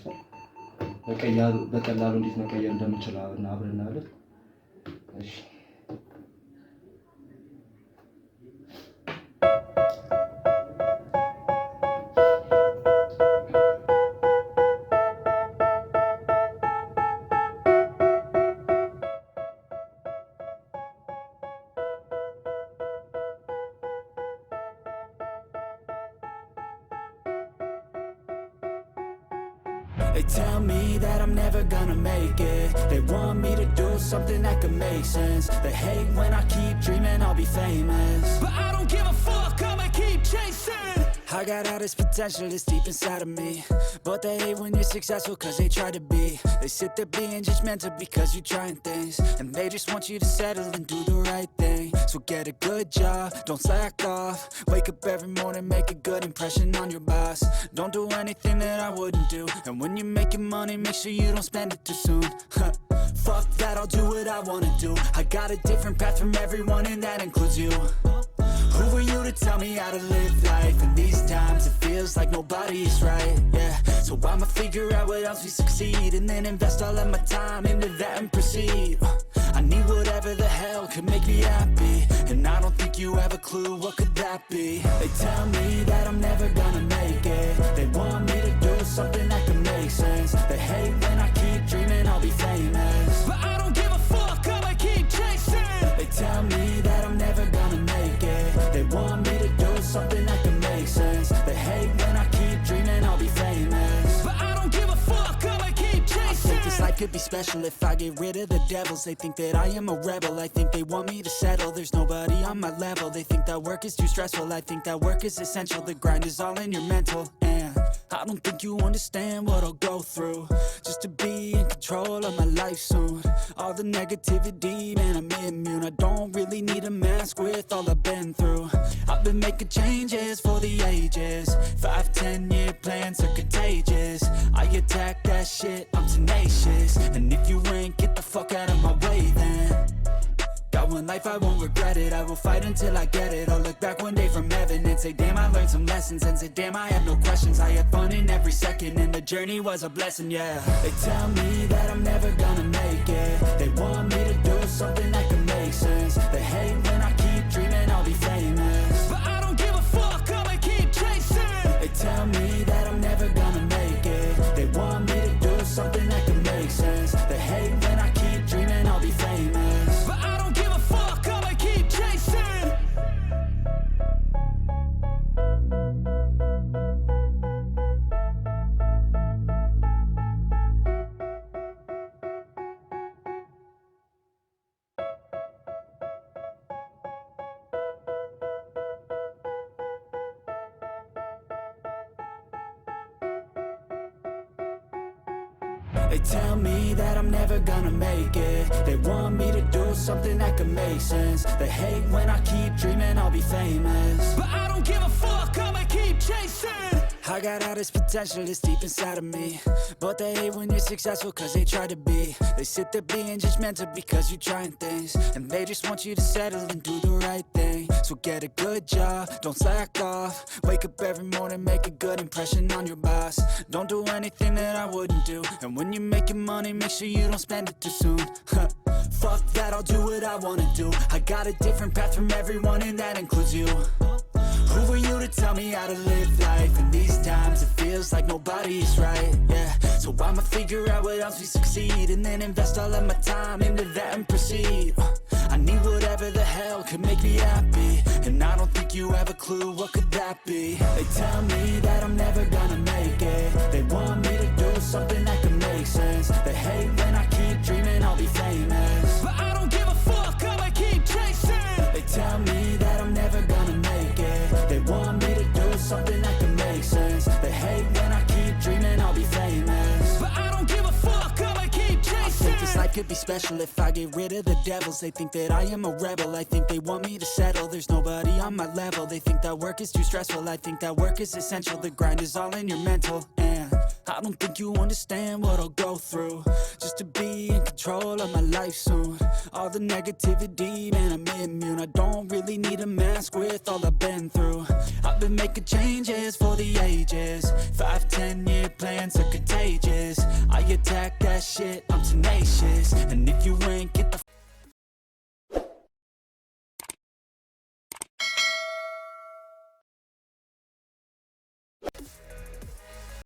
ተዘጋጅቷል። በቀላሉ እንዴት መቀየር እንደምንችል አብረን እናያለን። እሺ They tell me that I'm never gonna make it. They want me to do something that could make sense. They hate when I keep dreaming I'll be famous, but I don't give a fuck, I'ma keep chasing. I got all this potential that's deep inside of me, but they hate when you're successful cause they try to be. They sit there being judgmental because you're trying things, and they just want you to settle and do the right thing. So get a good job, don't slack off. Wake up every morning, make a good impression on your boss. Don't do anything that I wouldn't do, and when you're making money, make sure you don't spend it too soon. Fuck that, I'll do what I wanna do. I got a different path from everyone and that includes you. Who are you to tell me how to live life? In these times it feels like nobody's right, yeah. So I'ma figure out what else we succeed, and then invest all of my time into that and proceed. I need whatever the hell could make me happy, and I don't think you have a clue what could that be. They tell me that I'm never gonna make it. They want me to do something that could make sense. They hate when I keep dreaming I'll be famous, but I don't give a fuck, I'ma keep chasing. They tell me that I'm never gonna make it. They want me to do something that could make sense. They hate when I keep dreaming I'll be famous, but I don't give a fuck, I'ma keep chasing. I think this life could be special if I get rid of the devils. They think that I am a rebel, I think they want me to settle. There's nobody on my level. They think that work is too stressful, I think that work is essential. The grind is all in your mental, and I don't think you understand what I'll go through just to be in control of my life soon. All the negativity, man, I'm immune. I don't really need a mask with all I've been through. I've been making changes for the ages. 5-10 year plans are contagious. I attack that shit, I'm tenacious. And if you ain't, get the fuck out of my way then. Got one life, I won't regret it. I will fight until I get it. I'll look back one day from heaven and say, damn, I learned some lessons. And say, damn, I have no questions. I had fun in every second, and the journey was a blessing, yeah. They tell me that I'm never gonna make it. They want me to do something that can make sense. They hate when I keep dreaming I'll be famous, but I don't give a fuck, I'ma keep chasing. They tell me that I'm never gonna make it. They want me to do something that can make sense. They hate when I keep dreaming I'll be famous, but I don't give a fuck, I'ma keep chasing. They tell me that I'm never gonna make it. They want me to do something that could make sense. They hate when I keep dreaming I'll be famous, but I don't give a fuck, I'ma keep chasing. I got all this potential that's deep inside of me, but they hate when you're successful cause they try to be. They sit there being judgmental because you're trying things, and they just want you to settle and do the right thing. So get a good job, don't slack off. Wake up every morning, make a good impression on your boss. Don't do anything that I wouldn't do, and when you're making money, make sure you don't spend it too soon. Fuck that, I'll do what I wanna do. I got a different path from everyone and that includes you. Who are you to tell me how to live life? In these times it feels like nobody's right, yeah. So I'ma figure out what else we succeed, and then invest all of my time into that and proceed. I need whatever the hell could make me happy, and I don't think you have a clue what could that be. They tell me that I'm never gonna make it. They want me to do something that could make sense. They hate when I keep dreaming I'll be famous, but I don't give a fuck, I'ma keep chasing. They tell me that I'm never gonna make it. They want me to do something that can make sense. They hate when I keep dreaming I'll be famous, but I don't give a fuck, I'ma keep chasing. I think this life could be special if I get rid of the devils. They think that I am a rebel, I think they want me to settle. There's nobody on my level. They think that work is too stressful, I think that work is essential. The grind is all in your mental, and I don't think you understand what I'll go through just to be in control of my life soon. All the negativity, man, I'm immune. I don't really need a mask with all I've been through. I've been making changes for the ages. 5-10 year plans are contagious. attack that shit, I'm tenacious. And if you ain't, get the